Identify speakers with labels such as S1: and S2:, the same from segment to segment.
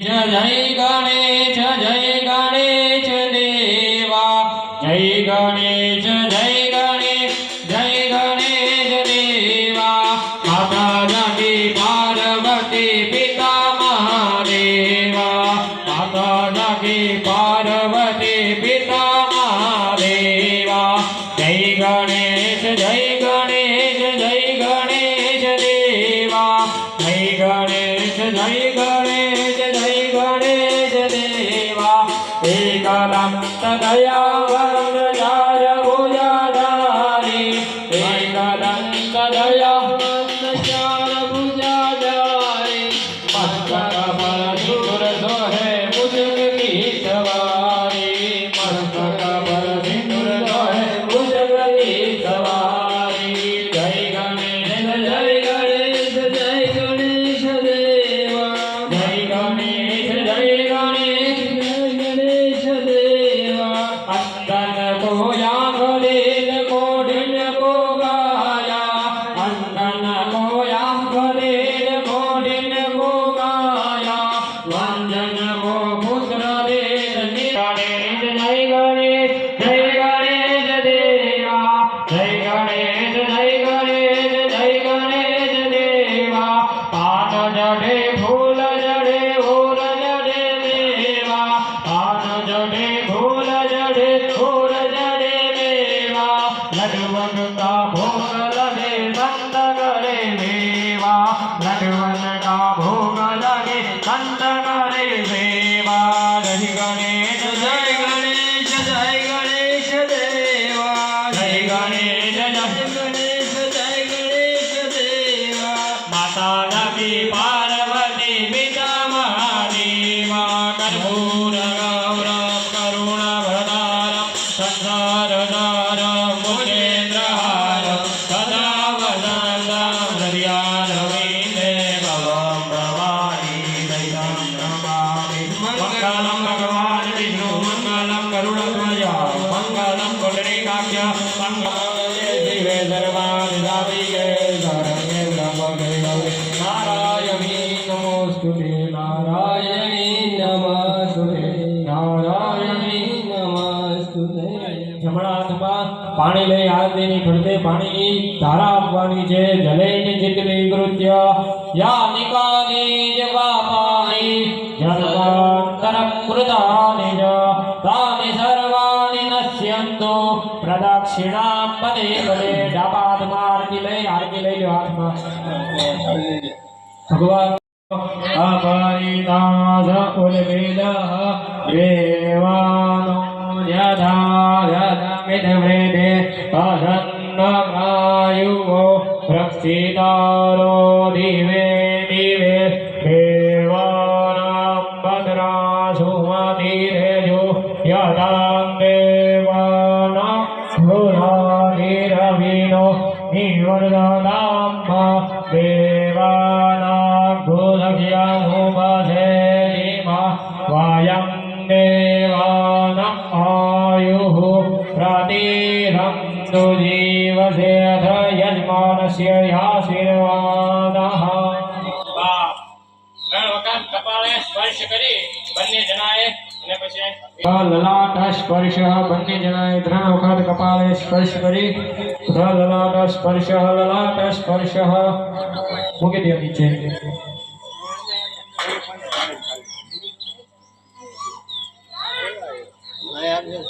S1: जय गणेश देवा जय गणेश देवा माता जागी पार्वती पिता महादेवा माता जागी पार्वती पिता महादेवा जय गणेश देवा जय गणेश देवा एकदंत दयावंत जय भुजाधारी एकदंत दयावंत जय भुजाधारी मस्तक पर सिंदूर सोहे मुझक की सवारी मस्तक पर सिंदूर सोहे मुझक की सवारी जय गणेश देवा जय गणेश देवा अंगन को आंगलेल कोडिल को गाया अंगन को आंगलेल कोडिल को गाया वंदन को पुत्र देव गणेश जय गणेश देवा जय गणेश देवा पान जड़े फूल जड़े और जड़े देवा पान जड़े फूल जड़े और जड़े देवा लड्डुवन का भोग लगे संत करे देवा लड्डुवन का भोग लगे संत करे देवा जय गणेश देवा जय गणेश देवा माता जागी पार्वती पिता महादेवा कर्पूर गौरव करुणावतारं संसारसारं भुजेन्द्रहारं सदा वसन्तं हृदयारविन्दे भवं भवानी दैवं नमामि मङ्गलं भगवान् विष्णु मङ्गलं गरुडध्वज मङ्गलं पुण्डरीकाक्ष मङ्गलं शिवे सर्वाधिसाधिके शरण्ये त्र्यम्बके गौरी नारायणी नमोस्तुते नारायणी नमोस्तुते જમણા હાથમાં પાણી લઈ આરતીની ફરતે પાણીની ધારા આપવાની છે જલેની ચિત્તની કૃત્ય યા નિકાની જ પાપાની જન્માંતર કૃતાની જ તાની સર્વાણી નશ્યંતો પ્રદક્ષિણામ પદે પદે ડાબા હાથમાં આરતી લઈ લો હાથમાં ભગવાન अपरिदास उल्मिलः देवानो यथायथमिदवेदे असन्नमायुः प्रक्षितारो दिवे दिवे देवानां भद्रासुमतिरेजो यथां देवानां भुरानिरविनो निवर्धनां देवानां भूलक्ष्यमुपसेदिमा वायं देवानाम् आयुः प्रतिहं सुजीवसेऽथ यजमानस्य आशीर्वादः कपाले स्पर्श करी બંને જણાએ અને પછી લલાટ સ્પર્શ બંને જણાએ 3 વખત કપાલે સ્પર્શ કરી લલાટ સ્પર્શ મૂકી દે નીચે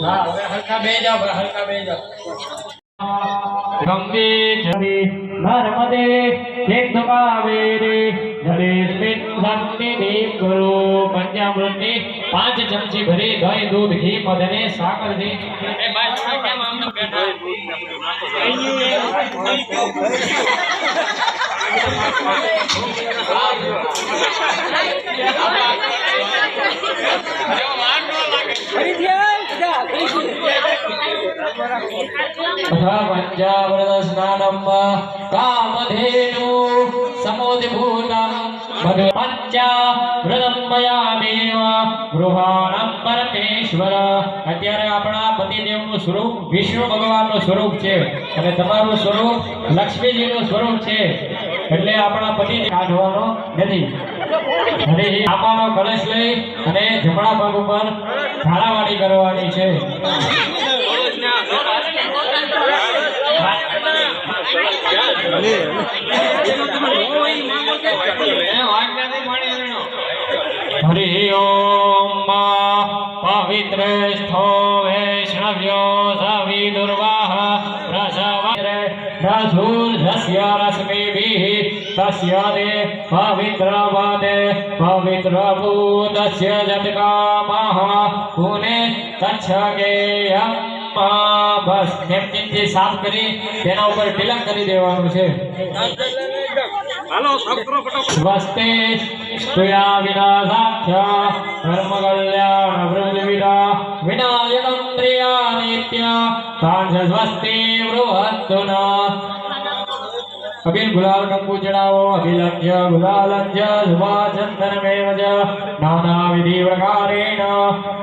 S1: હા હવે હલકા બે જાઓ ગંગે જરી નર્મદે દેવકાવેરે જલેસ્મિન સન્નિધિ ગુરુ પંચામૃતની 5 ચમચી ભરી દહીં દૂધ ઘી મધ અને સાકર થી એ બાદ કેમ આમ બેઠા पंचामृत स्नानम कामधेनु समोदिभूतम पंचामृतम मयामेव गृहाणम परमेश्वर અત્યારે આપણા પતિદેવનું સ્વરૂપ વિષ્ણુ ભગવાનનું સ્વરૂપ છે અને તમારું સ્વરૂપ લક્ષ્મીજીનું સ્વરૂપ છે એટલે આપણા પતિને કાઢવાનો નથી અને આપાનો કળશ લઈ અને જમણા પગ ઉપર ધારાવાળી કરવાની છે. હરિ ઓમ પવિત્ર સ્થો વૈષ્ણવ્યો સવિદુર્વાહ રસૂર્ધસ્ય રશ્મિભિઃ તસ્ય તે પવિત્રવદે પવિત્રભૂતસ્ય જતકામઃ પુને તચ્છગેયં બસ નેપકિનથી સાફ કરી તેના ઉપર તિલક કરી દેવાનું છે. સ્વસ્તે સ્તુયા વિનાશાખ્ય ધર્મ કલ્યાણ વૃદ્ધિવિદા વિનાયકં ત્રિયા નિત્ય સાંજ સ્વસ્તિ બૃહત્તુના. અભિલ ગુલાલ કંકુ ચડાવો અભિલક્ષ્ય ગુલાલક્ષ્ય શુભાચંદનમેવ ચ નાના વિધિ પ્રકારેણ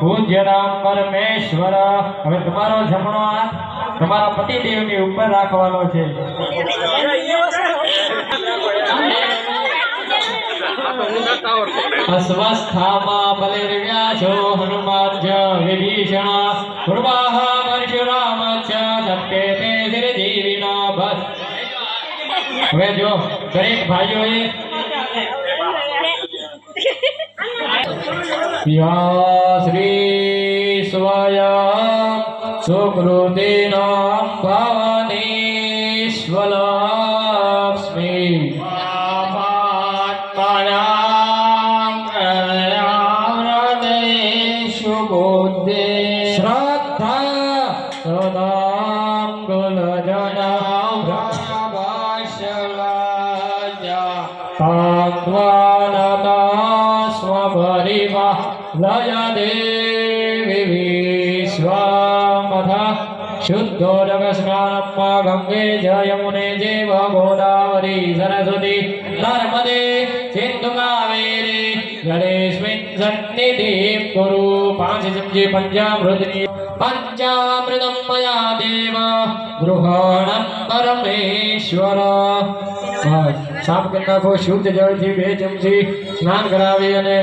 S1: પૂજ્યતામ પરમેશ્વર. હવે તમારો જમણો હાથ તમારા પતિદેવની ઉપર રાખવાનો છે. અસ્વસ્થામાં બલિર્વ્યાસો હનુમાન વિભીષણ પૂર્વાહ પરશુરામ ચ સત્યેતે ચિરજીવિના. બસ હવે જો દરેક ભાઈઓએ શ્રી સ્વયં સુકૃતિના ભવનેશ્વલક્ષ્મી શ્રદ્ધા સદામ ગુલજના તાત્વાનતા સ્વપરિવા લય દેવી વિશ્વમથ શુદ્ધોદક સ્નાનમ્મા ગંગે જ યમુને ચૈવ ગોદાવરી સરસ્વતી નર્મદે સિંધુ કાવેરી જલેસ્મિન સન્નિધિં કુરુ. 5 ચમચી પંચામૃતની પંચામૃતમ મયા દેવ ગૃહણં પરમેશ્વર. સાફ કરી નાખો. શુદ્ધ જળથી 2 ચમચી સ્નાન કરાવી અને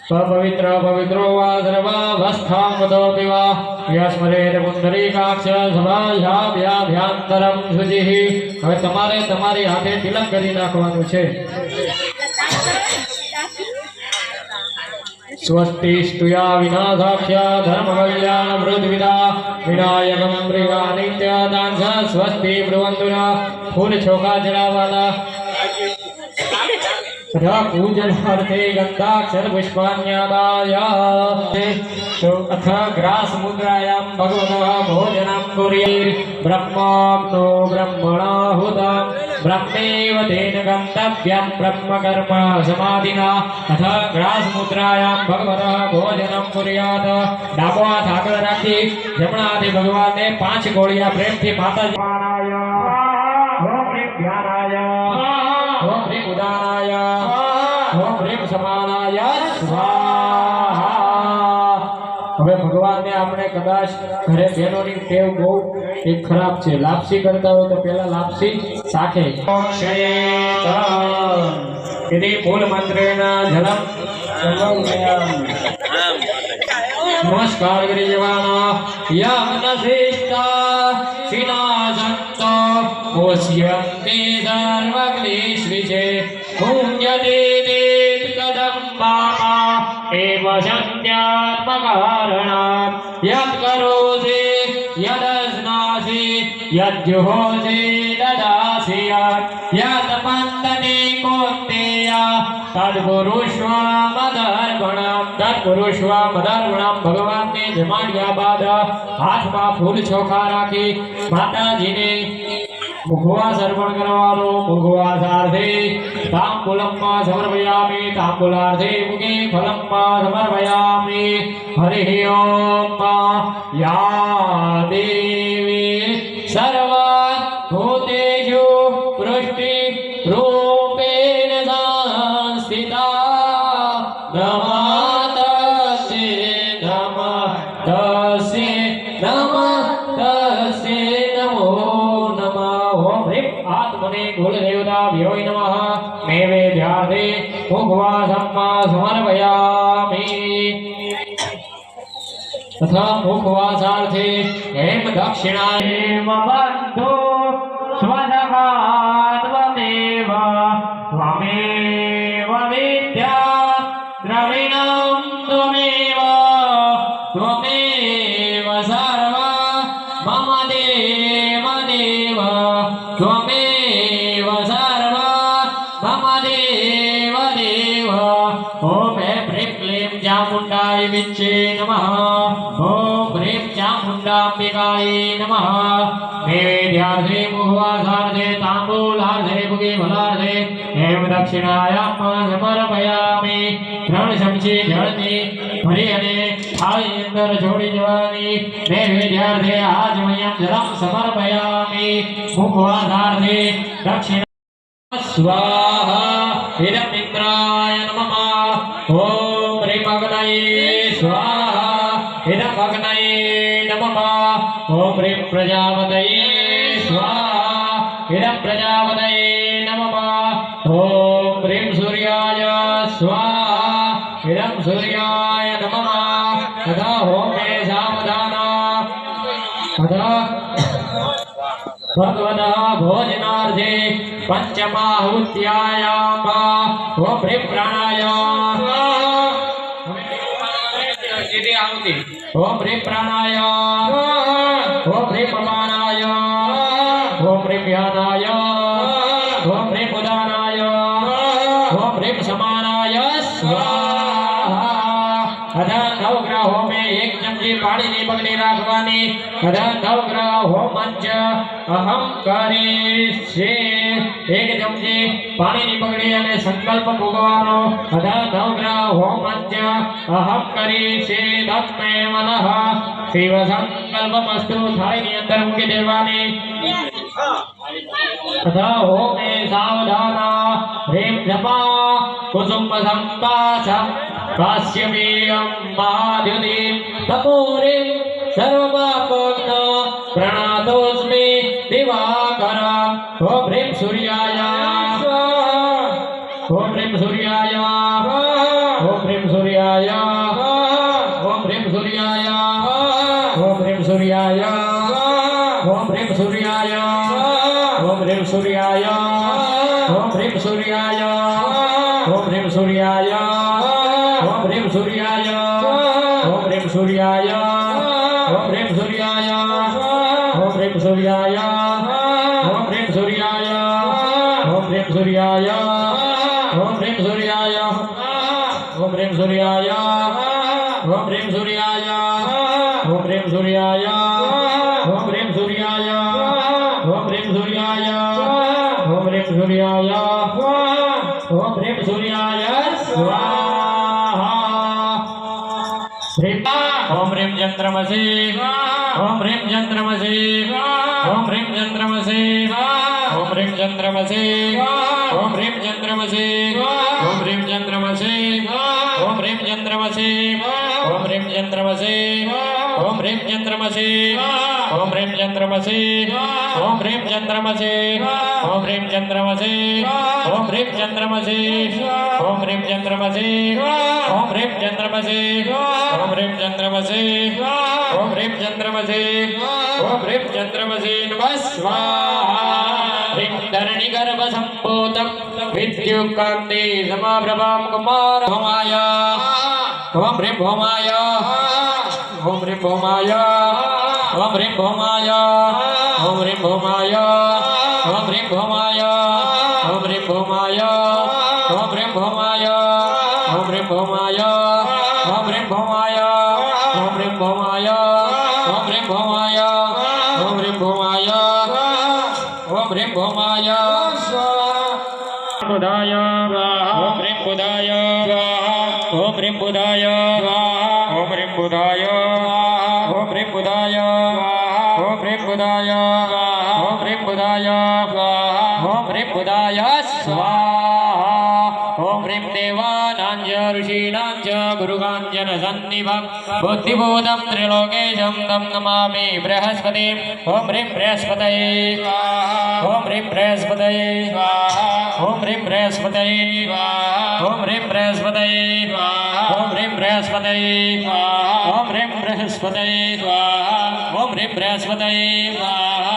S1: પવિત્ર પવિત્રો વા સર્વાવસ્થાં વદો પીવા યસ્મરેત પુંડરીકાક્ષ સભાભ્યાભ્યાંતરમ શુચિઃ. હવે તમારે તમારી હાથે તિલક કરી નાખવાનું છે. સ્વસ્તિ સ્તુયા વિનાશાખ્ય ધર્મ કલ્યાણ વૃદ્ધિવિદા વિનાયકં પ્રિયા નિત્ય દાંસ સ્વસ્તિ બ્રુવંતુના. ફૂલ ચોખા ચડાવવાના. પૂજનાર્થે ગંધાક્ષર પુષ્પાન્યાદાય અથ ગ્રાસ મુદ્રાયામ ભગવતઃ ભોજનં કુર્યાર બ્રહ્માગ્નો બ્રહ્મણાહુતં બ્રહ્મેવ તેન ગંતવ્યં બ્રહ્મ કર્મ સમાધિના. અથ ગ્રાસ મુદ્રાયામ ભગવતઃ ભોજનં કુર્યાત. ડાબો હાથ આગળ રાખી જમણા હાથે ભગવાનને 5 ગોળિયા પ્રેમથી માતાજી ઓમ પ્રેમ ધ્યાનાય ઓમ પ્રેમ ઉદાનાય ઓમ પ્રેમ સમાનાય સ્વાહા. હવે ભગવાનને આપણે કદાચ ઘરે બહેનોની ટેવ બહુ એક ખરાબ છે. લાપસી કરતા હોય તો પહેલા લાપસી સાખે યદિ મૂળ મંત્રેણ જલમ નમસ્કાર કરી જવાના. યમ નશિષ્ટા સિનાસંતો પોષ્યંતિ સર્વક્લેશવિષે પુણ્યતે દેત કદંબામા એવ સંત્યાત્મકારણામ યદ કરોષે યદસ્નાસि યજ્જુહોષે દદાસि યદ પંતને કૌન્તેય તત્પુરુષવામધર્મણામ. ભગવાનને જમાડ્યા બાદ હાથમાં ફૂલ ચોખા રાખી માતાજીને મુખવાસ અર્પણ કરવાનો. મુખવાસાર્થે તાંબૂલમ્માં સમર્પયામિ તાંબૂલાર્થે મુખે ફલમ્માં સમર્પયામિ. હરિ ઓમ યા દેવી સર્વા ભૂતેષુ વૃષ્ટિ રૂપેણ સંસ્થિતા નમો નમઃ. ઓમ હ્રીં આત્મને કુલદેવતાભ્યો નમઃ. નૈવેદ્ય वेद्यार्थे मुखवासं समर्पयामि तथा मुखवासार्थे हेम दक्षिणायेव बन्धो स्वसखात्वमेव त्वमेव विद्या द्रविणं त्वमेव त्वमेव सर्वा मम देव देव त्वमेव सर्वा मम देव देव ॐ ह्रीं क्लीं चामुण्डाय विच्चे नमः ॐ ह्रीं चामुण्डाम्बिकायै नमः नैवेद्यार्थे मुखवासार्थे ताम्बूलार्थे मुखफलार्थे एव दक्षिणायां समर्पयामि ત્રણ ચમચી જળની ભરી અને થાળી અંદર છોડી દેવાની નૈવેદ્યાર્થે આજમયં જલમ સમર્પયામિ મુખવાસાર્થે દક્ષિણ સ્વાહા હિરમ ઇન્દ્રાય નમઃ ઓમ હ્રીમ અગ્નયે સ્વાહા હિરમ અગ્નયે નમઃ ઓમ હ્રીમ પ્રજાપતયે સ્વાહા હિરમ પ્રજાપતયે નમઃ ઓમ હ્રીમ સૂર્યાય સ્વાહા हिरं सूर्याय नमः तथा होमे सावधाना तथा भगवतः भोजनार्थे पंचमाहुत्यायाम ओम ह्रीं प्राणाय ओम ह्रीं प्राणाय ओम ह्रीं अपानाय ओम ह्रीं व्यानाय ओम ह्रीं उदानाय ओम ह्रीं समानाय स्वाहा अधा नवग्रहो में एक चमची पानी ની પગલી રાખવાની અધા નવગ્રહ હોમંચ અહમ કરીશે એક ચમચી પાણીની પગલી અને સંકલ્પ ભોગવાનો અધા નવગ્રહ હોમંચ અહમ કરીશે તસ્મે મનઃ શિવ સંકલ્પમસ્તુ થાળીની અંદર મૂકી દેવાની तथा होमे सावधाना ह्रीं जपा कुसुम संपाशं काश्यपीयं महाद्युतिं तपोरिं सर्वपापग्न प्रणतोऽस्मि दिवाकर ॐ ह्रीं सूर्याय ॐ ह्रीं सूर्याय ॐ ह्रीं सूर्याय ॐ ह्रीं सूर्याय ॐ ह्रीं सूर्याय ॐ ह्रीं सूर्याय ओम ह्रीं सूर्याय ओम ह्रीं सूर्याय ओम ह्रीं सूर्याय ओम ह्रीं सूर्याय ओम ह्रीं सूर्याय ओम ह्रीं सूर्याय ओम ह्रीं सूर्याय ओम ह्रीं सूर्याय ओम ह्रीं सूर्याय ओम ह्रीं सूर्याय ओम ह्रीं सूर्याय ओम ह्रीं सूर्याय ओम ह्रीं सूर्याय ओम ह्रीं सूर्याय ओम ह्रीं सूर्याय ओम ह्रीं सूर्याय ओम ह्रीं सूर्याय स्वाहा ओम ह्रीं चंद्रमसि ओम ह्रीं चंद्रमसि ओम ह्रीं चंद्रमसि ओम ह्रीं चंद्रमसि ओम ह्रीं चंद्रमसि ओम ह्रीं चंद्रमसि ओम ह्रीं चंद्रमसि ओम ह्रीं चंद्रमसि ओम ह्रीं चंद्रमसि ओम ह्रीं चंद्रमसि ओम ह्रीं चंद्रमसि ओम ह्रीं चंद्रमसि ओम ह्रीं चंद्रमसि ओम ह्रीं चंद्रमसि ओम ह्रीं चंद्रमसि ओम ह्रीं चंद्रमसि ओम ह्रीं चंद्रमसि ओम ह्रीं चंद्रमसि नमः स्वाहा ह्रीं धरणिगर्भ सम्भूतं विद्युत्कान्ति समाप्रभां कुमार होमाय ओम ह्रीं होमाय ओम ह्रीं होमाय ओम ह्रीं होमाय ओम ह्रीं होमाय ओम ह्रीं होमाय ओम ह्रीं होमाय ओम ह्रीं होमाय ओम ह्रीं होमाय ओम ह्रीं होमाय ओम ह्रीं होमाय ओम ह्रीं होमाय ओम ह्रीं होमाय ओम ह्रीं होमाय बुधाय ओम ह्रीं बुधाय ओम ह्रीं बुधाय ओम ह्रीं बुधाय ओम ह्रीं बुधाय ओम ह्रीं बुधाय ओम ह्रीं बुधाय ओम ह्रीं बुधाय स्वाहा ओम ह्रीं देवानांजरूपाय ऋषीणां च गुरुकाञ्चनसन्निभं बुद्धिबोधं त्रिलोकेशं तं नमामि बृहस्पतिं ॐ ह्रीं बृहस्पतये ॐ ह्रीं बृहस्पतये ॐ ह्रीं बृहस्पतये ॐ ह्रीं बृहस्पतये ॐ ह्रीं बृहस्पतये ॐ ह्रीं बृहस्पतये ॐ ह्रीं बृहस्पतये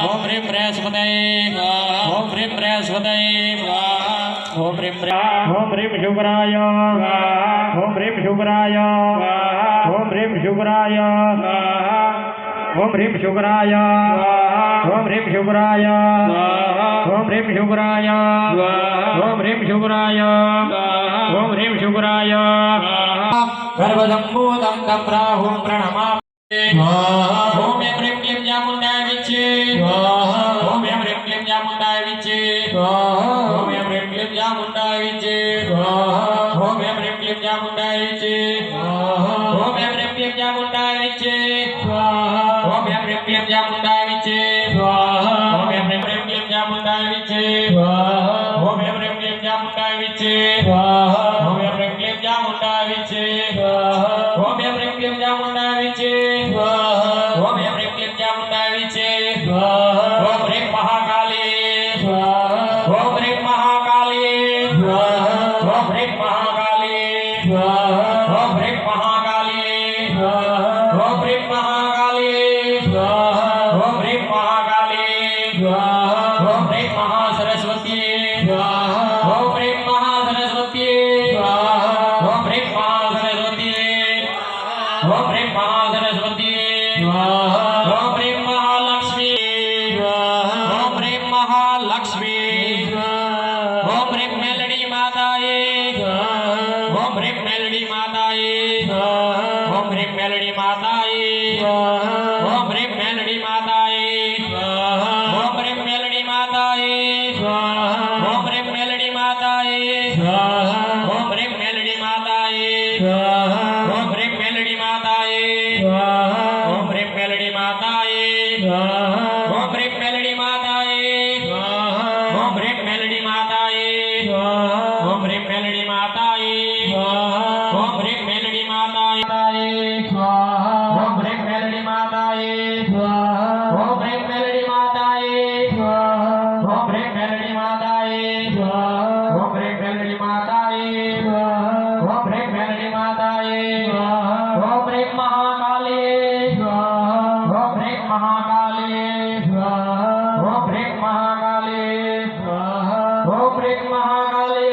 S1: ॐ ह्रीं बृहस्पतये ॐ ह्रीं बृहस्पतये ॐ ह्रीं शुक्राय ॐ ह्रीं शुक्राय ॐ ह्रीं शुक्राय ॐ ह्रीं शुक्राय ॐ ह्रीं शुक्राय ॐ ह्रीं शुक्राय ॐ ह्रीं शुक्राय ॐ ह्रीं शुक्राय गर्भसम्भूतं तं राहुं प्रणमामि ॐ ह्रीं क्लीं चामुण्डाय विच्चे ॐ ह्रीं क्लीं चामुण्डाय विच्चे ॐ ह्रीं क्लीं चामुण्डाय विच्चे ॐ ह्रीं क्लीं चामुण्डाय विच्चे ॐ ह्रीं क्लीं चामुण्डाय विच्चे ॐ ह्रीं क्लीं चामुण्डाय विच्चे ॐ ह्रीं क्लीं चामुण्डाय विच्चे ॐ ह्रीं क्लीं चामुण्डाय विच्चे ॐ ह्रीं क्लीं चामुण्डाय विच्चे ॐ ह्रीं क्लीं चामुण्डाय विच्चे ॐ ह्रीं क्लीं चामुण्डाय विच्चे ॐ ह्रीं महाकाली ॐ ह्रीं महाकाली ॐ ह्रीं महाकाली ॐ ह्रीं महाकाली ॐ ह्रीं महाकाली ॐ ह्रीं महाकाली ॐ ह्रीं महासरस्वती ॐ ह्रीं महासरस्वती ॐ ह्रीं महासरस्वती ॐ ह्रीं महासरस्वती ॐ ह्रीं महालक्ष्मी ॐ ह्रीं महालक्ष्मी ॐ ह्रीं मेलडी माताये ॐ ह्रीं मेलडी माताये ॐ ह्रीं मेलडी माताये ॐ ह्रीं मेलडी माताये ॐ ह्रीं मेलडी माताये ॐ ह्रीं मेलडी माताये ॐ ह्रीं मेलडी माताये ॐ ह्रीं मेलडी माताये ॐ ह्रीं मेलडी माताये ॐ ह्रीं मेलडी माताये ॐ ह्रीं मेलडी माताये ॐ ह्रीं मेलडी माताये ॐ ह्रीं मेलडी माताये ॐ ह्रीं मेलडी माताये ॐ ह्रीं मेलडी माताये ॐ ह्रीं मेलडी माताये ॐ ह्रीं मेलडी माताये ॐ ह्रीं मेलडी माताये ॐ ह्रीं महाकाली ॐ ह्रीं महाकाली ॐ ह्रीं महाकाली ॐ ह्रीं महाकाली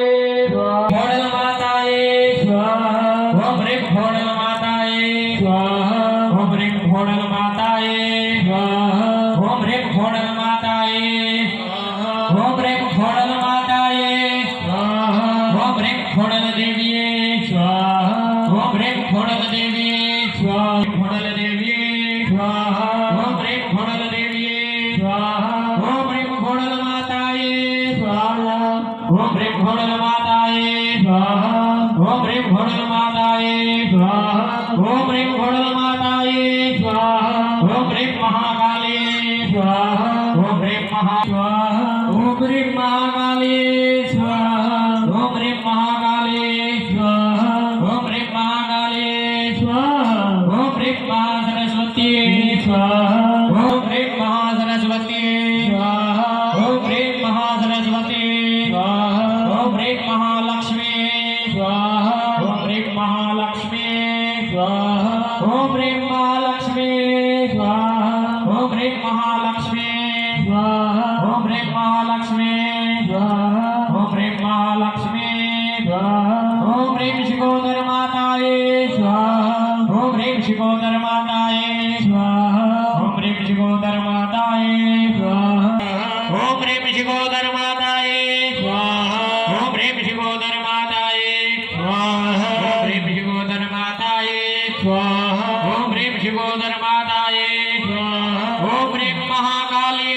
S1: घोड़ल माताये ॐ ह्रीं घोड़ल माताये ॐ ह्रीं घोड़ल माताये ॐ ह्रीं घोड़ल माताये ॐ ह्रीं घोड़ल माताये ॐ ह्रीं घोड़ल देविये ॐ ह्रीं घोड़ल देविये घोड़ल देविये ॐ ह्रीं घोड़ल देविये ॐ ह्रीं घोड़ल माताये ॐ ह्रीं घोड़ल माताये ॐ ह्रीं घोड़ल माताये ॐ ह्रीं घोड़ल माताये ॐ ह्रीं महाकाली ॐ ह्रीं ॐ ह्रीं महाकाली ॐ ह्रीं महाकाली ॐ ह्रीं महाकाली ॐ ह्रीं महासरस्वती ॐ ह्रीं महासरस्वती ॐ ह्रीं महासरस्वती ॐ ह्रीं महालक्ष्मी ॐ ह्रीं महालक्ष्मी ॐ ह्रीं महालक्ष्मी ॐ ह्रीं महालक्ष्मी ॐ ह्रीं महालक्ष्मी ॐ ह्रीं महालक्ष्मी ॐ ह्रीं शिकोदर माताये ॐ ह्रीं शिकोदर माताये ॐ ह्रीं शिकोदर माताये ॐ ह्रीं शिकोदर माताये ॐ ह्रीं शिकोदर माताये ॐ ह्रीं शिकोदर माताये ॐ ह्रीं शिकोदर माताये ॐ ह्रीं महाकाली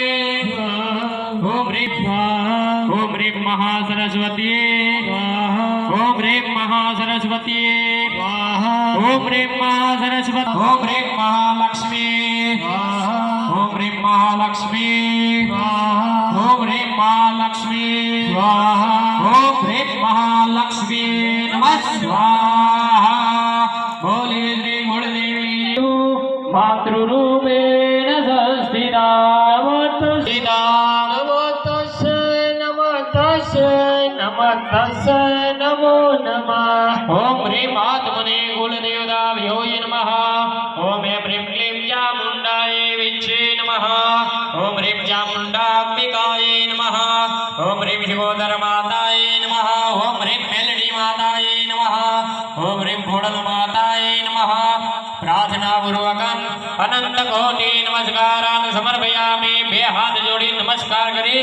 S1: ॐ ह्रीं महासरस्वती ॐ ह्रीं महासरस्वती ॐ ह्रीं महासरस्वती ॐ ह्रीं महालक्ष्मी ॐ ह्रीं महालक्ष्मी ॐ ह्रीं महालक्ष्मी ॐ ह्रीं महालक्ष्मी नमः स्वाहा बोले श्री गुरुदेवी मातृरूपेण संस्थिता नमो तस्सै नमो नमः ओम ह्रीं आत्मने कुलदेवताभ्योय नमः ओम ह्रीं क्लीं चामुण्डाय विच्छे नमः ओम ह्रीं चामुण्डाम्बिकाय नमः ओम ह्रीं शिवोदरमाताय नमः ओम ह्रीं मेलडी माताय नमः ओम ह्रीं भोडलमाताय नमः प्रार्थनापूर्वकम् अनंत कोटि नमस्कारान् समर्पयामि बे हाथ जोड़ी नमस्कार करी